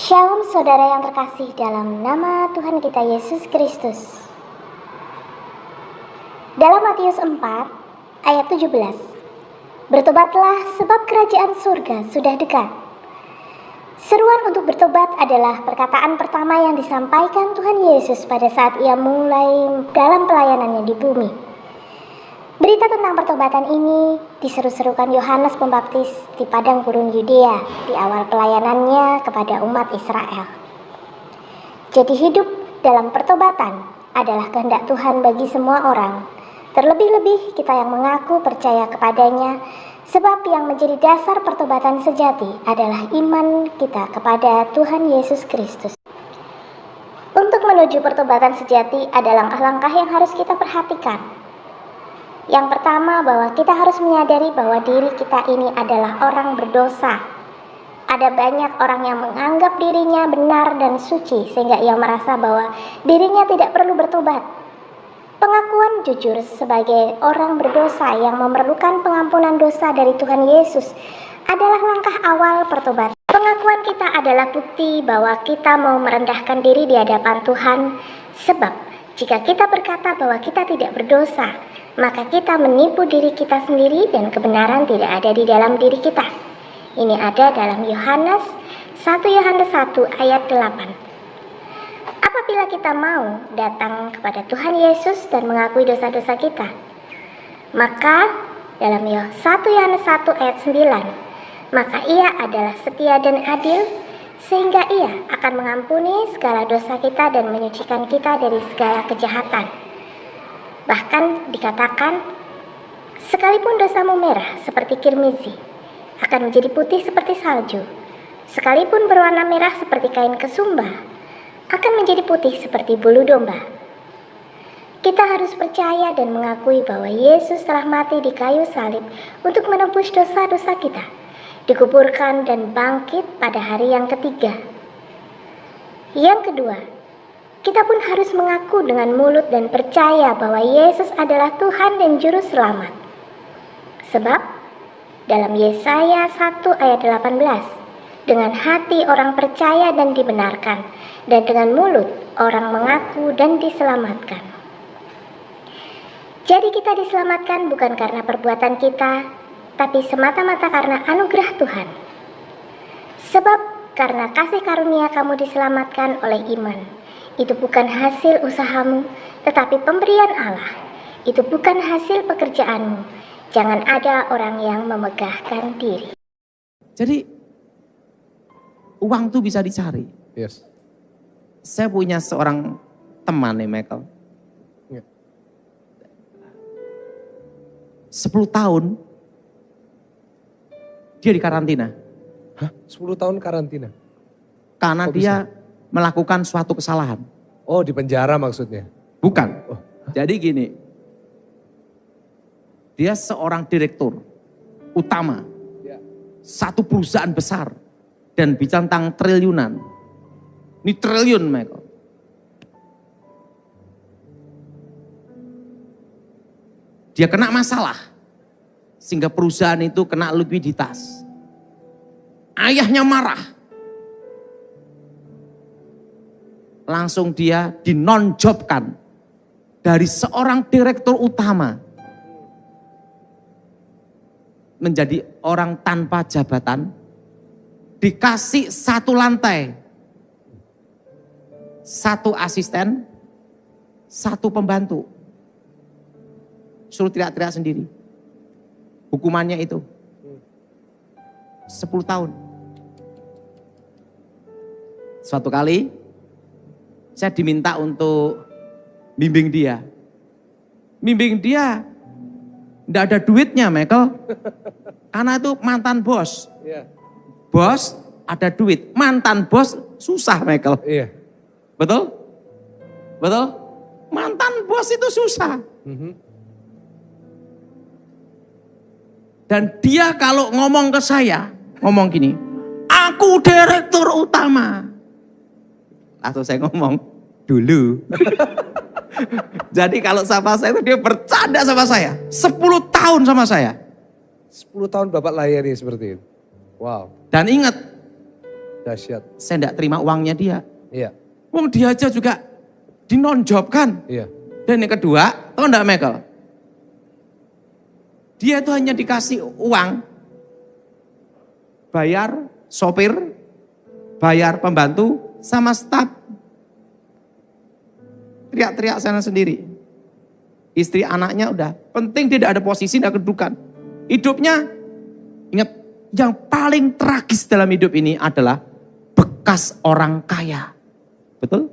Shalom saudara yang terkasih dalam nama Tuhan kita Yesus Kristus. Dalam Matius 4 ayat 17, bertobatlah sebab kerajaan surga sudah dekat. Seruan untuk bertobat adalah perkataan pertama yang disampaikan Tuhan Yesus pada saat ia mulai dalam pelayanannya di bumi. Berita tentang pertobatan ini diseru-serukan Yohanes Pembaptis di padang gurun Yudea di awal pelayanannya kepada umat Israel. Jadi hidup dalam pertobatan adalah kehendak Tuhan bagi semua orang, terlebih-lebih kita yang mengaku percaya kepadanya, sebab yang menjadi dasar pertobatan sejati adalah iman kita kepada Tuhan Yesus Kristus. Untuk menuju pertobatan sejati ada langkah-langkah yang harus kita perhatikan. Yang pertama, bahwa kita harus menyadari bahwa diri kita ini adalah orang berdosa. Ada banyak orang yang menganggap dirinya benar dan suci sehingga ia merasa bahwa dirinya tidak perlu bertobat. Pengakuan jujur sebagai orang berdosa yang memerlukan pengampunan dosa dari Tuhan Yesus adalah langkah awal pertobatan. Pengakuan kita adalah bukti bahwa kita mau merendahkan diri di hadapan Tuhan, sebab jika kita berkata bahwa kita tidak berdosa, maka kita menipu diri kita sendiri dan kebenaran tidak ada di dalam diri kita. Ini ada dalam Yohanes 1 Yohanes 1 ayat 8. Apabila kita mau datang kepada Tuhan Yesus dan mengakui dosa-dosa kita, maka dalam 1 Yohanes 1 ayat 9, maka ia adalah setia dan adil, sehingga ia akan mengampuni segala dosa kita dan menyucikan kita dari segala kejahatan. Bahkan dikatakan, sekalipun dosamu merah seperti kirmizi, akan menjadi putih seperti salju. Sekalipun berwarna merah seperti kain kesumba, akan menjadi putih seperti bulu domba. Kita harus percaya dan mengakui bahwa Yesus telah mati di kayu salib untuk menebus dosa-dosa kita, dikuburkan dan bangkit pada hari yang ketiga. Yang kedua, kita pun harus mengaku dengan mulut dan percaya bahwa Yesus adalah Tuhan dan Juru Selamat. Sebab dalam Yesaya 1 ayat 18, dengan hati orang percaya dan dibenarkan, dan dengan mulut orang mengaku dan diselamatkan. Jadi kita diselamatkan bukan karena perbuatan kita, tapi semata-mata karena anugerah Tuhan. Sebab karena kasih karunia kamu diselamatkan oleh iman. Itu bukan hasil usahamu, tetapi pemberian Allah. Itu bukan hasil pekerjaanmu. Jangan ada orang yang memegahkan diri. Jadi uang tuh bisa dicari. Yes. Saya punya seorang teman nih, Michael. 10 tahun dia di karantina. Hah? 10 tahun karantina? Karena Kok dia bisa? melakukan suatu kesalahan. Oh, di penjara maksudnya? Bukan. Oh. Jadi gini, dia seorang direktur utama Ya. satu perusahaan besar dan bicara tentang triliunan. Ini triliun, Michael. Dia kena masalah sehingga perusahaan itu kena likuiditas. Ayahnya marah. Langsung dia dinonjobkan dari seorang direktur utama menjadi orang tanpa jabatan, dikasih satu lantai, satu asisten, satu pembantu, suruh teriak-teriak sendiri. Hukumannya itu 10 tahun. Suatu kali saya diminta untuk bimbing dia. Bimbing dia, enggak ada duitnya, Michael. Karena itu mantan bos. Iya. Bos ada duit, mantan bos susah, Michael. Iya. Betul? Betul? Mantan bos itu susah. Dan dia kalau ngomong ke saya, ngomong gini, aku direktur utama. Langsung saya ngomong, dulu. Jadi kalau sama saya itu dia bercanda sama saya. 10 tahun sama saya. 10 tahun Bapak layani seperti itu. Wow. Dan ingat, Dahsyat. Saya enggak terima uangnya dia. Iya. Wong dia aja juga dinonjobkan. Iya. Dan yang kedua, tahu enggak Michael? Dia itu hanya dikasih uang, bayar sopir, bayar pembantu, sama staf. Teriak-teriak sana sendiri. Istri anaknya udah, penting tidak ada posisi, tidak kedudukan. Hidupnya, ingat, yang paling tragis dalam hidup ini adalah bekas orang kaya. Betul?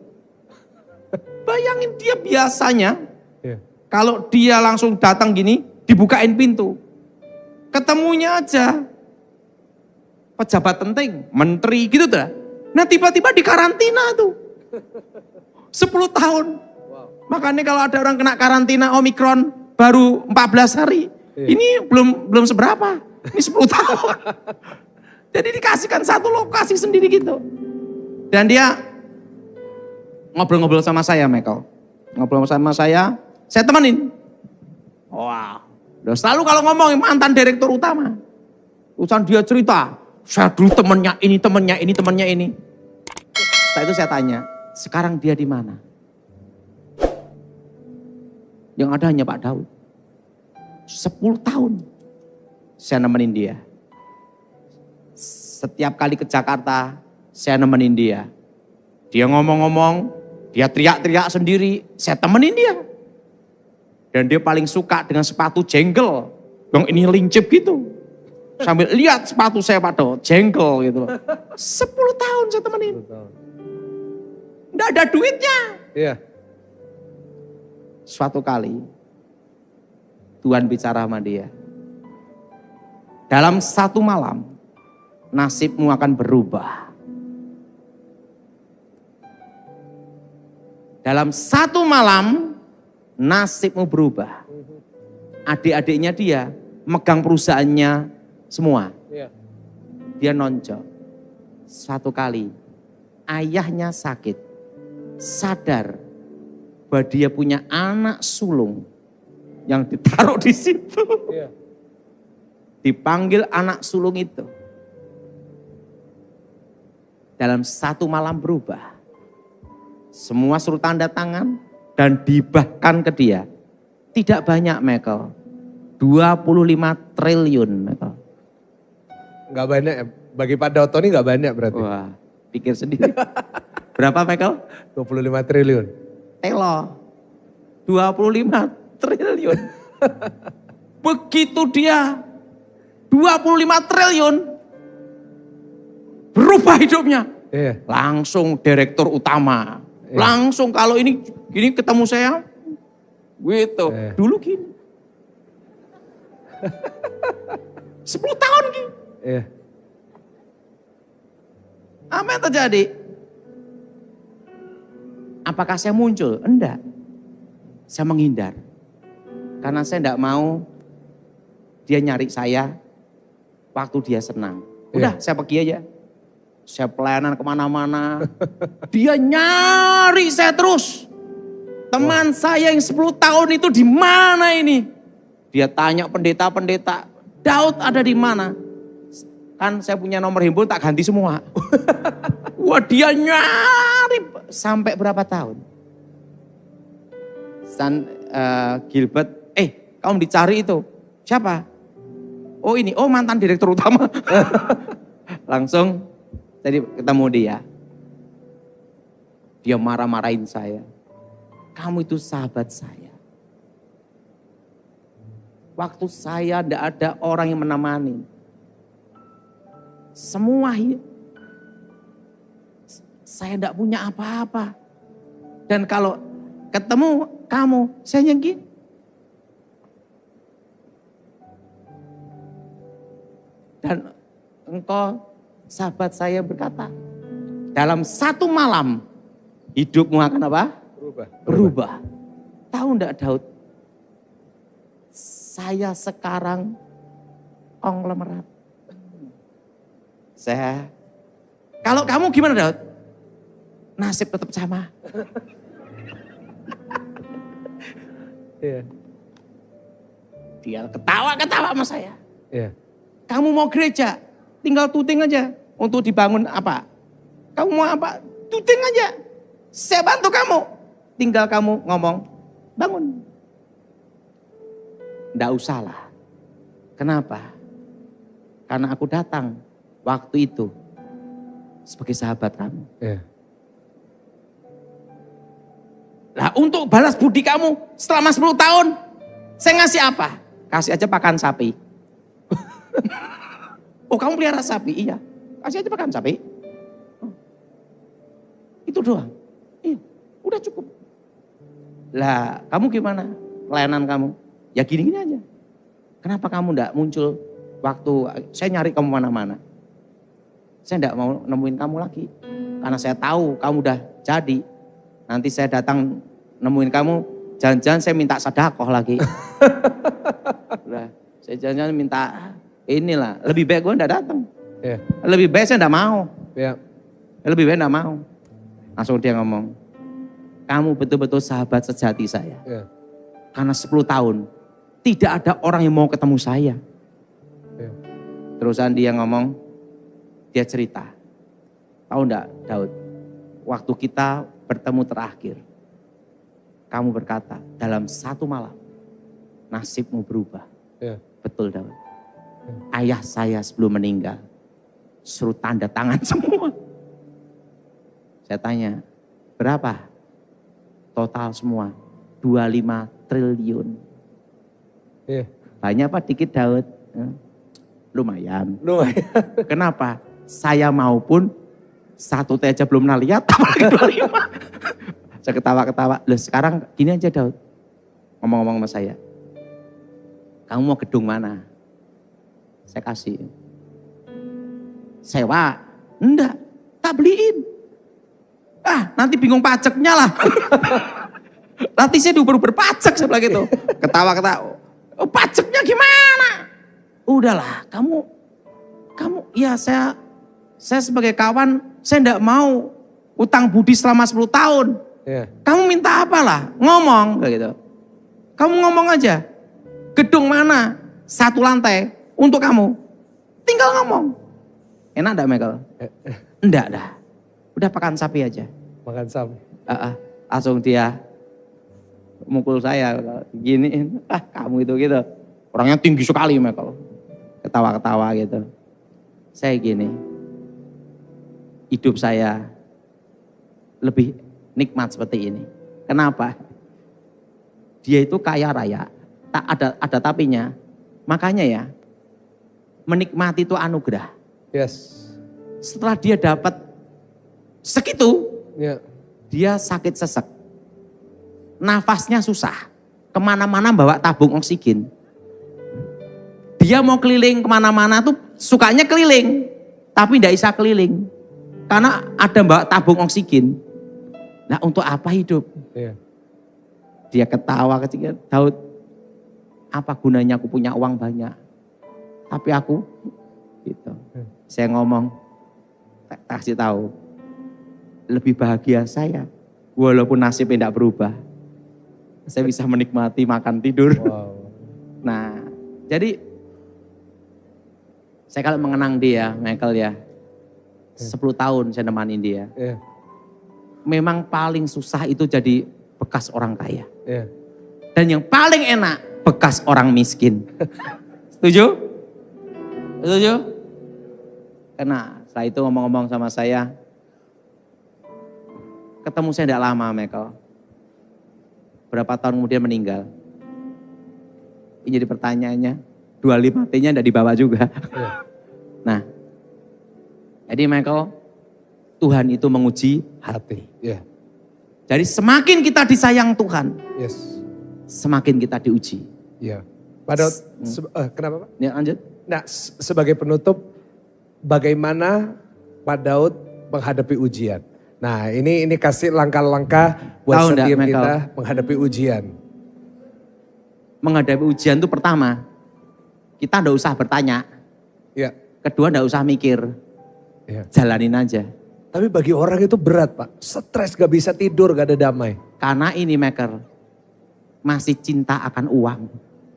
Bayangin dia biasanya, Iya. kalau dia langsung datang gini, dibukain pintu. Ketemunya aja pejabat penting, menteri gitu tuh. Nah tiba-tiba di karantina tuh. 10 tahun. Makanya kalau ada orang kena karantina Omikron baru 14 hari. Iya. Ini belum seberapa. Ini 10 tahun. Jadi dikasihkan satu lokasi sendiri gitu. Dan dia ngobrol-ngobrol sama saya, Michael. Ngobrol sama saya temenin. Wah, udah selalu kalau ngomongin mantan direktur utama. Urusan dia cerita, saya dulu temennya ini, temennya ini, temennya ini. Setelah itu saya tanya, sekarang dia di mana? Yang ada hanya Pak Daud. 10 tahun saya nemenin dia. Setiap kali ke Jakarta, saya nemenin dia. Dia ngomong-ngomong, dia teriak-teriak sendiri, saya temenin dia. Dan dia paling suka dengan sepatu jengkel, yang ini lincip gitu. Sambil lihat sepatu saya Pak Daud, jengkel gitu. 10 tahun saya temenin. 10 tahun. Nggak ada duitnya. Iya. Suatu kali, Tuhan bicara sama dia. Dalam satu malam, nasibmu akan berubah. Dalam satu malam, nasibmu berubah. Adik-adiknya dia megang perusahaannya semua. Iya. Dia nonjok. Suatu kali, ayahnya sakit. Sadar bahwa dia punya anak sulung yang ditaruh di situ. Iya. Dipanggil anak sulung itu. Dalam satu malam berubah. Semua suruh tanda tangan dan dibahkan ke dia. Tidak banyak Michael. 25 triliun Michael. Nggak banyak ya. Bagi Pak Daud Tony nggak banyak berarti. Wah, pikir sendiri. Berapa Michael? 25 triliun. Telo. 25 triliun. Begitu dia 25 triliun. Berubah hidupnya. Iya. Langsung direktur utama. Iya. Langsung kalau ini gini ketemu saya. Gitu. Iya. Dulu gini. 10 tahun gini. Iya. Apa yang terjadi? Apakah saya muncul? Enggak. Saya menghindar. Karena saya enggak mau dia nyari saya waktu dia senang. Udah, saya pergi aja. Saya pelayanan kemana-mana. Dia nyari saya terus. Teman saya yang 10 tahun itu di mana ini? Dia tanya pendeta-pendeta, Daud ada di mana? Kan saya punya nomor handphone tak ganti semua. Wah dia nyari sampai berapa tahun? Gilbert, kamu dicari itu. Siapa? Oh ini, mantan direktur utama. Langsung jadi ketemu dia. Dia marah-marahin saya. Kamu itu sahabat saya. Waktu saya tidak ada orang yang menemani. Semua saya tidak punya apa-apa. Dan kalau ketemu kamu, saya nyengki. Dan engkau sahabat saya berkata, dalam satu malam hidupmu akan apa? Berubah. Tahu enggak Daud? Saya sekarang konglomerat. Kalau kamu gimana Daud? Nasib tetap sama. Iya. Dia ketawa-ketawa sama saya. Iya. Kamu mau gereja, tinggal tuting aja untuk dibangun apa? Kamu mau apa? Tuding aja. Saya bantu kamu. Tinggal kamu ngomong, bangun. Nggak usah lah. Kenapa? Karena aku datang waktu itu sebagai sahabat kamu. Ya. Lah untuk balas budi kamu selama 10 tahun, saya ngasih apa? Kasih aja pakan sapi. Oh kamu pelihara sapi? Iya. Kasih aja pakan sapi. Oh. Itu doang. Iya, udah cukup. Lah kamu gimana pelayanan kamu? Ya gini-gini aja. Kenapa kamu enggak muncul waktu saya nyari kamu mana-mana? Saya enggak mau nemuin kamu lagi. Karena saya tahu kamu udah jadi. Nanti saya datang nemuin kamu, jangan-jangan saya minta sedekah lagi. Udah, saya jangan-jangan minta inilah. Lebih baik gue enggak datang. Ya. Lebih baik saya enggak mau. Ya. Lebih baik enggak mau. Langsung dia ngomong, kamu betul-betul sahabat sejati saya. Ya. Karena 10 tahun tidak ada orang yang mau ketemu saya. Ya. Terusan dia ngomong, dia cerita. Tahu enggak Daud, waktu kita bertemu terakhir, kamu berkata dalam 1 malam nasibmu berubah. Ya. Betul Daud. Ayah saya sebelum meninggal suruh tanda tangan semua. Saya tanya, berapa? Total semua 25 triliun. Ya. Banyak apa dikit Daud? Lumayan. Lumayan. Kenapa? Saya maupun 1 teh aja belum pernah lihat, apalagi 25. Saya ketawa-ketawa. Loh sekarang gini aja Daud. Ngomong-ngomong sama saya. Kamu mau gedung mana? Saya kasih. Sewa? Enggak. Tak beliin. Ah nanti bingung pajaknya lah. Nanti saya diuber-uber pajak sebelah gitu. Ketawa-ketawa. Oh, pajaknya gimana? Udahlah, kamu ya saya sebagai kawan, saya enggak mau utang budi selama 10 tahun. Ya. Kamu minta apalah? Ngomong kayak gitu. Kamu ngomong aja. Gedung mana? 1 lantai untuk kamu. Tinggal ngomong. Enak enggak Michael? Enggak dah. Udah pakan sapi aja. Makan sapi. Langsung dia mukul saya gini, kamu itu gitu. Orangnya tinggi sekali Michael. Ketawa-ketawa gitu. Saya gini, hidup saya lebih nikmat seperti ini. Kenapa? Dia itu kaya raya, tak ada tapinya. Makanya ya, menikmati itu anugerah. Yes. Setelah dia dapat segitu, Ya. dia sakit sesek. Nafasnya susah. Kemana-mana bawa tabung oksigen. Dia mau keliling kemana-mana tuh sukanya keliling. Tapi tidak bisa keliling. Karena ada bawa tabung oksigen. Nah untuk apa hidup? Ya. Dia ketawa kecil. Daud, apa gunanya aku punya uang banyak? Tapi aku, gitu. Saya ngomong, kasih tahu. Lebih bahagia saya. Walaupun nasibnya tidak berubah. Saya bisa menikmati makan tidur. Wow. Nah, jadi saya kalau mengenang dia, Michael ya, 10 tahun saya nemanin dia. Ya. Memang paling susah itu jadi bekas orang kaya. Ya. Dan yang paling enak, bekas orang miskin. Setuju? Setuju? Karena setelah itu ngomong-ngomong sama saya, ketemu saya tidak lama Michael. Berapa tahun kemudian meninggal. Ini jadi pertanyaannya, 25 T-nya tidak dibawa juga. Ya. Nah, jadi Michael, Tuhan itu menguji hati. Ya. Jadi semakin kita disayang Tuhan, Yes. semakin kita diuji. Ya. Pak Daud, kenapa Pak? Ya lanjut. Nah, sebagai penutup, bagaimana Pak Daud menghadapi ujian? Nah, ini kasih langkah-langkah buat Tahu enggak, setiap Michael? kita menghadapi ujian. Menghadapi ujian itu pertama, kita tidak usah bertanya. Ya. Kedua tidak usah mikir, Ya. jalanin aja. Tapi bagi orang itu berat Pak. Stres, gak bisa tidur, gak ada damai. Karena ini maker, masih cinta akan uang.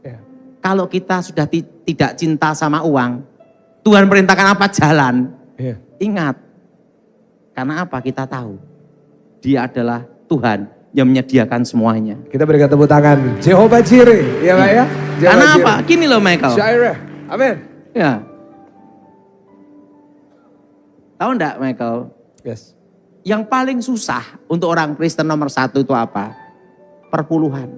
Ya. Kalau kita sudah tidak cinta sama uang, Tuhan perintahkan apa jalan. Ya. Ingat, Karena apa? Kita tahu Dia adalah Tuhan yang menyediakan semuanya. Kita berikan tepuk tangan. Jehovah Jireh, ya Pak ya? Jehovah Karena Jireh. apa? Gini loh Michael. Jireh. Amin. Ya. Tahu enggak Michael? Yes. Yang paling susah untuk orang Kristen nomor satu itu apa? Perpuluhan.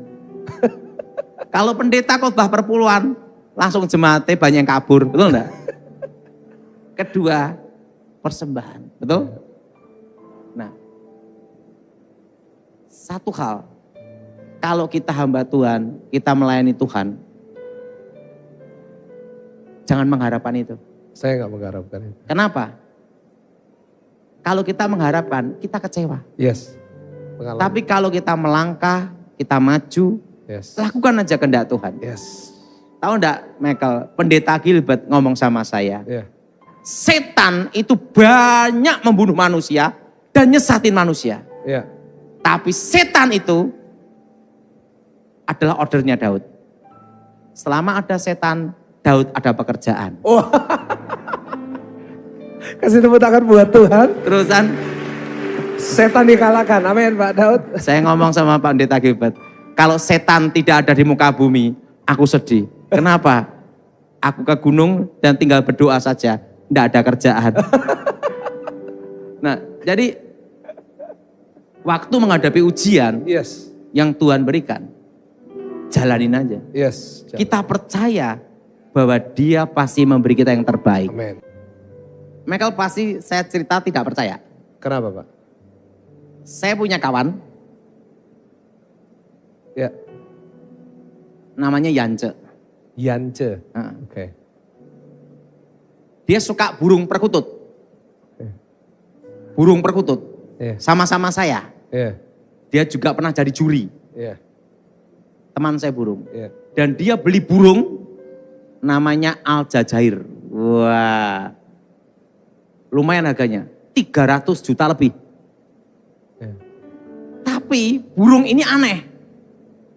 Kalau pendeta khotbah perpuluhan, langsung jemaatnya banyak yang kabur, betul enggak? Kedua, persembahan, betul? Nah, satu hal, kalau kita hamba Tuhan, kita melayani Tuhan, jangan mengharapkan itu. Saya nggak mengharapkan itu. Kenapa? Kalau kita mengharapkan, kita kecewa. Yes. Pengalaman. Tapi kalau kita melangkah, kita maju, Yes. lakukan aja kehendak Tuhan. Yes. Tahu enggak Michael, pendeta Gilbert ngomong sama saya, Ya. setan itu banyak membunuh manusia dan nyesatin manusia. Ya. Tapi setan itu adalah ordernya Daud. Selama ada setan, Daud ada pekerjaan. Oh. Kasih tepuk tangan buat Tuhan. Terusan Setan dikalahkan. Amin Pak Daud. saya ngomong sama Pak Pendeta Gilbert, kalau setan tidak ada di muka bumi, aku sedih. Kenapa? Aku ke gunung dan tinggal berdoa saja, tidak ada kerjaan. Nah, jadi waktu menghadapi ujian Yes. yang Tuhan berikan, jalanin aja. Yes. Kita percaya bahwa Dia pasti memberi kita yang terbaik. Amin. Michael pasti saya cerita tidak percaya. Kenapa Pak? Saya punya kawan, Ya. namanya Yance. Yance. Nah, Oke. dia suka burung perkutut. Burung perkutut. Iya. Sama-sama saya. Iya. Dia juga pernah jadi juri. Iya. Teman saya burung. Iya. Dan dia beli burung namanya Al Jazair. Wah. Lumayan harganya. 300 juta lebih. Iya. Tapi burung ini aneh.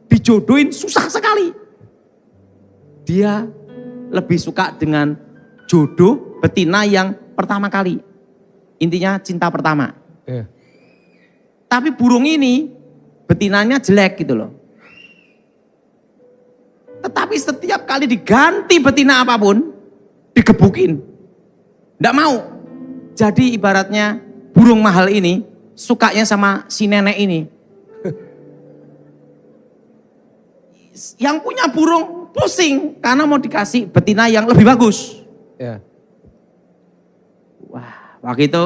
Dijodohin susah sekali. Dia lebih suka dengan jodoh betina yang pertama kali. Intinya cinta pertama. Iya. Tapi burung ini betinanya jelek gitu loh. Tetapi setiap kali diganti betina apapun, digebukin. Nggak mau. Jadi ibaratnya burung mahal ini sukanya sama si nenek ini. Yang punya burung pusing karena mau dikasih betina yang lebih bagus. Iya. Wah, waktu itu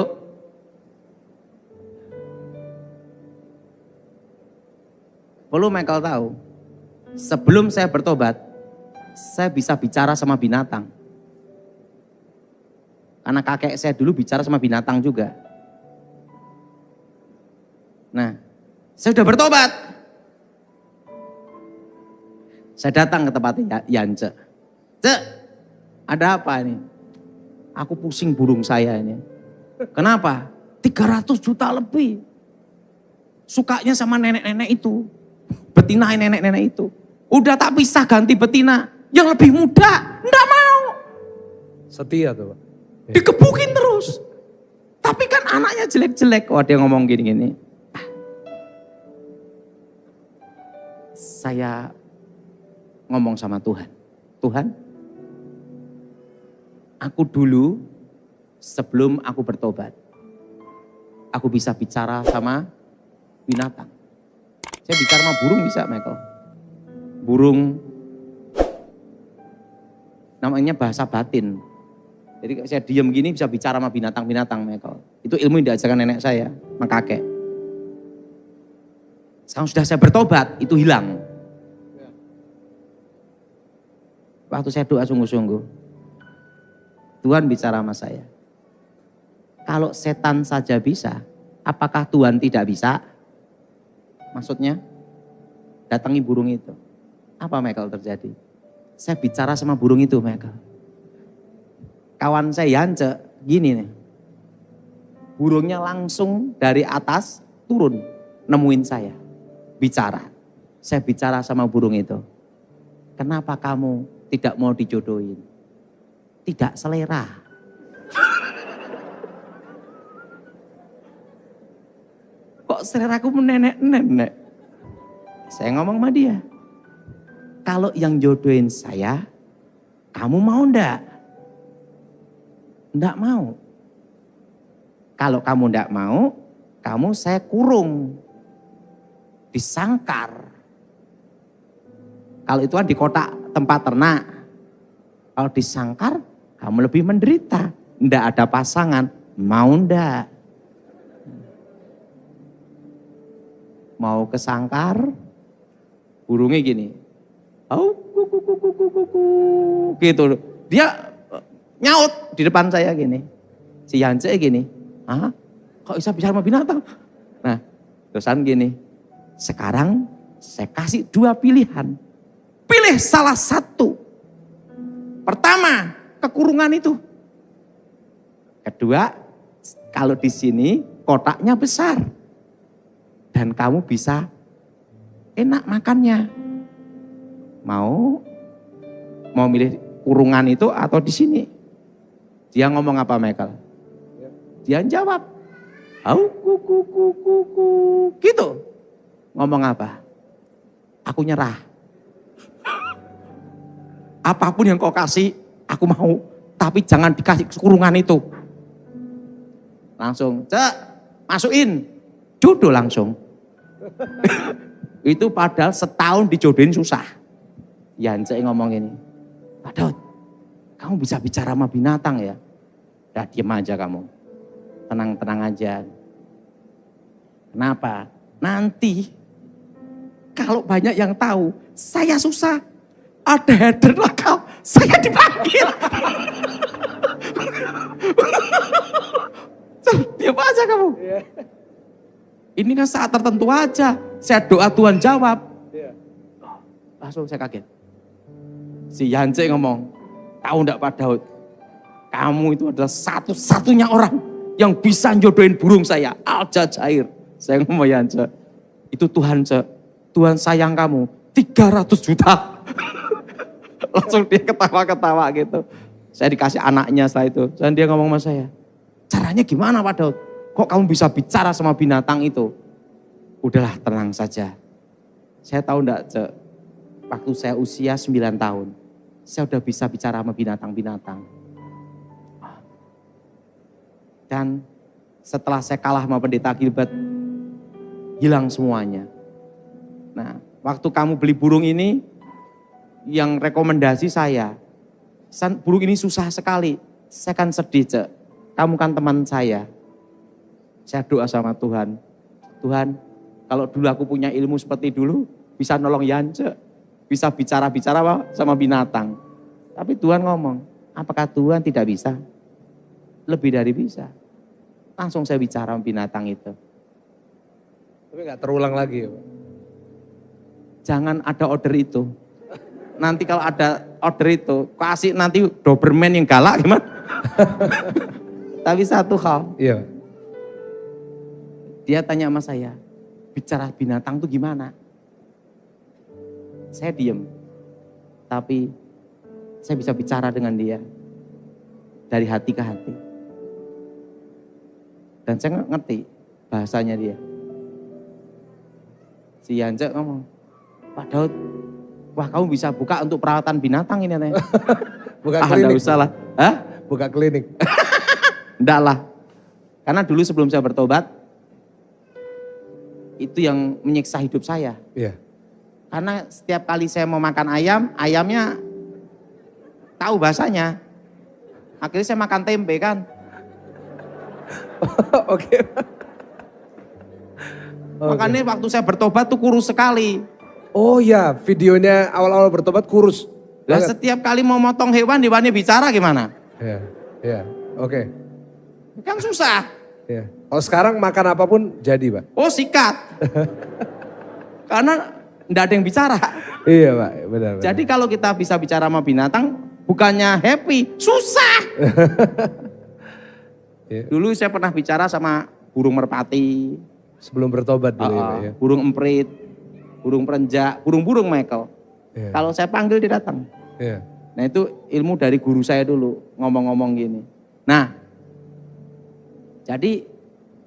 perlu Michael tahu, sebelum saya bertobat, saya bisa bicara sama binatang. Karena kakek saya dulu bicara sama binatang juga. Nah, saya sudah bertobat. Saya datang ke tempat Yance. Cek, ada apa ini? Aku pusing burung saya ini. Kenapa? 300 juta lebih. Sukanya sama nenek-nenek itu. Betina nenek-nenek itu. Udah tak bisa ganti betina. Yang lebih muda. Nggak mau. Setia tuh Pak. Dikebukin terus. Tapi kan anaknya jelek-jelek. Wah dia ngomong gini-gini. Saya ngomong sama Tuhan. Tuhan, aku dulu sebelum aku bertobat, aku bisa bicara sama binatang. Saya bicara sama burung bisa, Michael. Burung namanya bahasa batin. Jadi saya diam gini bisa bicara sama binatang-binatang, Michael. Itu ilmu yang diajarkan nenek saya, sama kakek. Sekarang sudah saya bertobat, itu hilang. Waktu saya doa sungguh-sungguh, Tuhan bicara sama saya. Kalau setan saja bisa, apakah Tuhan tidak bisa? Maksudnya, datangi burung itu. Apa Michael terjadi? Saya bicara sama burung itu Michael. Kawan saya Yance, gini nih. Burungnya langsung dari atas turun, nemuin saya. Bicara. Saya bicara sama burung itu. Kenapa kamu tidak mau dijodohin? Tidak selera. kok seleraku menenek-nenek. Saya ngomong sama dia, kalau yang jodohin saya, kamu mau ndak? Ndak mau. Kalau kamu ndak mau, kamu saya kurung. Disangkar. Kalau itu kan di kotak tempat ternak. Kalau disangkar, kamu lebih menderita. Ndak ada pasangan, mau ndak? Mau kesangkar, burungnya gini. Oh, kuku. Gitu. Dia nyaut di depan saya gini. Si Yance gini. Hah? Kok bisa bicara sama binatang? Nah, terusan gini. Sekarang saya kasih 2 pilihan. Pilih salah satu. Pertama, kekurungan itu. Kedua, kalau di sini kotaknya besar. Dan kamu bisa enak makannya. Mau milih kurungan itu atau di sini? Dia ngomong apa Michael? Dia jawab, au kuku. Gitu. Ngomong apa? Aku nyerah. Apapun yang kau kasih, aku mau. Tapi jangan dikasih kurungan itu. Langsung, cek, masukin. Jodoh langsung. Itu padahal setahun dijodohin susah. Yance ngomong ini, Pak Daud, kamu bisa bicara sama binatang ya? Udah diem aja kamu. Tenang-tenang aja. Kenapa? Nanti kalau banyak yang tahu, saya susah. Ada header lokal, saya dipanggil. Diam aja kamu. Ini kan saat tertentu aja. Saya doa Tuhan jawab. Langsung saya kaget. Si Yance ngomong, tahu enggak Pak Daud? Kamu itu adalah satu-satunya orang yang bisa jodohin burung saya. Al-Jazair. Saya ngomong Yance, itu Tuhan Tuhan sayang kamu 300 juta. Langsung dia ketawa-ketawa gitu. Saya dikasih anaknya setelah itu. Dan dia ngomong sama saya, caranya gimana Pak Daud? Kok kamu bisa bicara sama binatang itu? Udahlah tenang saja. Saya tahu enggak, Cek, waktu saya usia 9 tahun, saya udah bisa bicara sama binatang-binatang. Dan setelah saya kalah sama pendeta Gilbert, hilang semuanya. Nah, waktu kamu beli burung ini, yang rekomendasi saya, burung ini susah sekali. Saya kan sedih, Cek. Kamu kan teman saya. Saya doa sama Tuhan. Tuhan, kalau dulu aku punya ilmu seperti dulu, bisa nolong Yance. Bisa bicara-bicara sama binatang. Tapi Tuhan ngomong, apakah Tuhan tidak bisa? Lebih dari bisa. Langsung saya bicara sama binatang itu. Tapi gak terulang lagi ya Pak? Jangan ada order itu. Nanti kalau ada order itu, kasih nanti Doberman yang galak gimana? Tapi satu hal. Iya. Dia tanya sama saya, bicara binatang itu gimana? Saya diem. Tapi saya bisa bicara dengan dia. Dari hati ke hati. Dan saya ngerti bahasanya dia. Si Yance ngomong, Pak Daud, wah kamu bisa buka untuk perawatan binatang ini. Buka klinik. Enggak usah lah. Hah? Buka klinik. Enggak lah. Karena dulu sebelum saya bertobat, itu yang menyiksa hidup saya. Iya. Karena setiap kali saya mau makan ayam, ayamnya tahu bahasanya. Akhirnya saya makan tempe kan. Oke. Makanya waktu saya bertobat tuh kurus sekali. Oh ya, videonya awal-awal bertobat kurus. Lah setiap kali mau motong hewannya bicara gimana? Iya, iya. Oke. Kan susah. Iya. Kalau sekarang makan apapun jadi, Pak. Oh sikat. Karena enggak ada yang bicara. Iya, Pak. Benar. Jadi kalau kita bisa bicara sama binatang, bukannya happy, susah. Iya. Dulu saya pernah bicara sama burung merpati. Sebelum bertobat dulu ya, Pak ya. Burung emprit, burung perenjak, burung-burung Michael. Iya. Kalau saya panggil dia datang. Iya. Nah itu ilmu dari guru saya dulu, ngomong-ngomong gini. Nah, jadi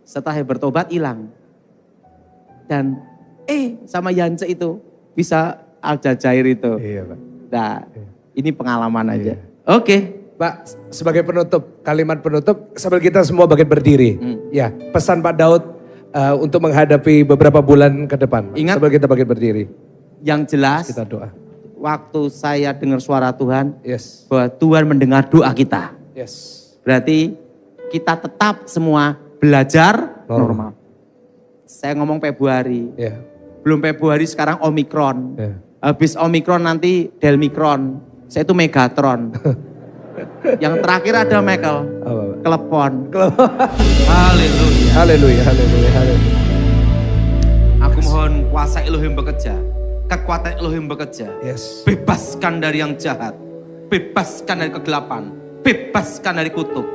setelah bertobat hilang. Dan sama Yance itu bisa Al-Jazair itu. Iya Pak. Nah, ini pengalaman aja. Iya. Oke. Pak, sebagai penutup, kalimat penutup sambil kita semua bangkit berdiri. Ya, pesan Pak Daud untuk menghadapi beberapa bulan ke depan. Ingat, sambil kita bangkit berdiri. Yang jelas, Kita doa. waktu saya dengar suara Tuhan, Yes. bahwa Tuhan mendengar doa kita. Yes. Berarti kita tetap semua belajar normal. Saya ngomong Februari, Ya. belum Februari sekarang Omikron. Ya. Habis Omikron nanti Delmikron. Saya itu Megatron. Yang terakhir ada Michael, Apa, Pak? Klepon. Haleluya. Haleluya, haleluya, haleluya. Aku mohon kuasa Elohim bekerja. Kekuatan Elohim bekerja. Yes. Bebaskan dari yang jahat. Bebaskan dari kegelapan. Bebaskan dari kutuk.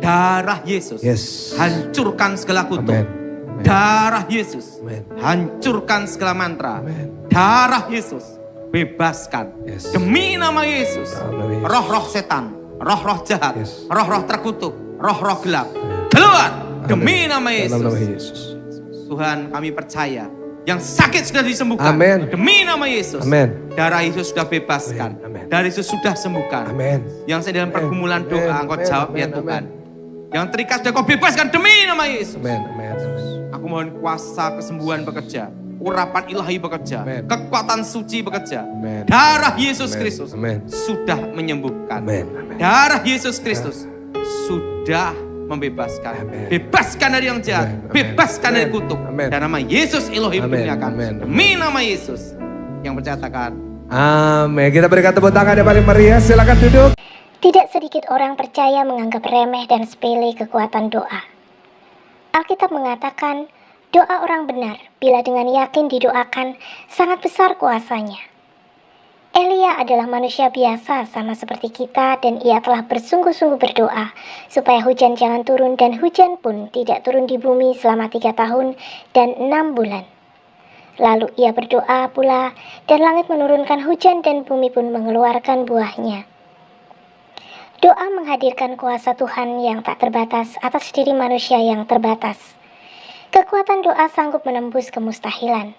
Darah Yesus. Yes. Hancurkan segala kutuk. Amen. Darah Yesus. Amen. Hancurkan segala mantra. Amen. Darah Yesus. Bebaskan. Yes. Demi nama Yesus. Dalam nama Yesus. Roh-roh setan. Roh-roh jahat. Yes. Roh-roh terkutuk. Roh-roh gelap. Keluar. Demi nama Dalam nama Yesus. Yesus. Tuhan, kami percaya yang sakit sudah disembuhkan. Amen. Demi nama Yesus. Amen. Darah Yesus sudah bebaskan. Amen. Darah Yesus sudah sembuhkan. Amen. Yang saya dalam Amen. pergumulan Amen. doa, Engkau Amen. jawab ya Amen. Tuhan. Amen. Yang terikat sudah kau bebaskan demi nama Yesus. Amen. Amen. Aku mohon kuasa kesembuhan bekerja. Urapan ilahi bekerja. Amen. Kekuatan suci bekerja. Amen. Darah Yesus Amen. Kristus Amen. sudah menyembuhkan. Amen. Amen. Darah Yesus Kristus sudah membebaskan. Amen. Bebaskan dari yang jahat. Amen. Amen. Bebaskan dari Amen. kutuk. Amen. Dan nama Yesus Elohim Amen. dimuliakan. Amen. Demi nama Yesus. Yang percatakan. Amin. Kita berikan tepuk tangan yang paling meriah. Silakan duduk. Tidak sedikit orang percaya menganggap remeh dan sepele kekuatan doa. Alkitab mengatakan, doa orang benar bila dengan yakin didoakan sangat besar kuasanya. Elia adalah manusia biasa sama seperti kita dan ia telah bersungguh-sungguh berdoa supaya hujan jangan turun dan hujan pun tidak turun di bumi selama 3 tahun dan 6 bulan. Lalu ia berdoa pula dan langit menurunkan hujan dan bumi pun mengeluarkan buahnya. Doa menghadirkan kuasa Tuhan yang tak terbatas atas diri manusia yang terbatas. Kekuatan doa sanggup menembus kemustahilan.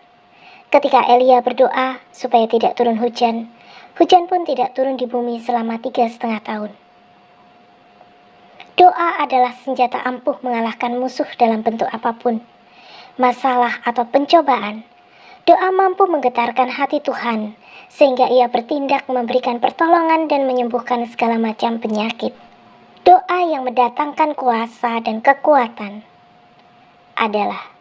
Ketika Elia berdoa supaya tidak turun hujan, hujan pun tidak turun di bumi selama 3,5 tahun. Doa adalah senjata ampuh mengalahkan musuh dalam bentuk apapun. Masalah atau pencobaan, doa mampu menggetarkan hati Tuhan, sehingga ia bertindak memberikan pertolongan dan menyembuhkan segala macam penyakit. Doa yang mendatangkan kuasa dan kekuatan adalah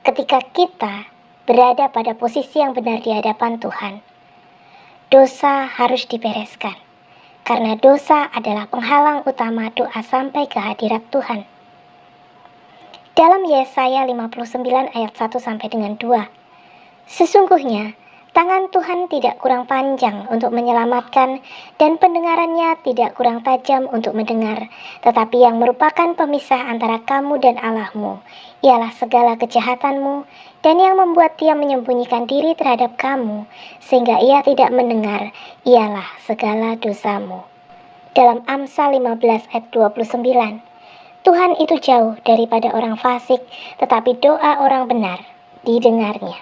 ketika kita berada pada posisi yang benar di hadapan Tuhan. Dosa harus dibereskan, karena dosa adalah penghalang utama doa sampai ke hadirat Tuhan. Dalam Yesaya 59 ayat 1 sampai dengan 2, sesungguhnya tangan Tuhan tidak kurang panjang untuk menyelamatkan dan pendengarannya tidak kurang tajam untuk mendengar, tetapi yang merupakan pemisah antara kamu dan Allahmu ialah segala kejahatanmu dan yang membuat dia menyembunyikan diri terhadap kamu sehingga ia tidak mendengar ialah segala dosamu. Dalam Amsal 15 ayat 29, Tuhan itu jauh daripada orang fasik, tetapi doa orang benar didengarnya.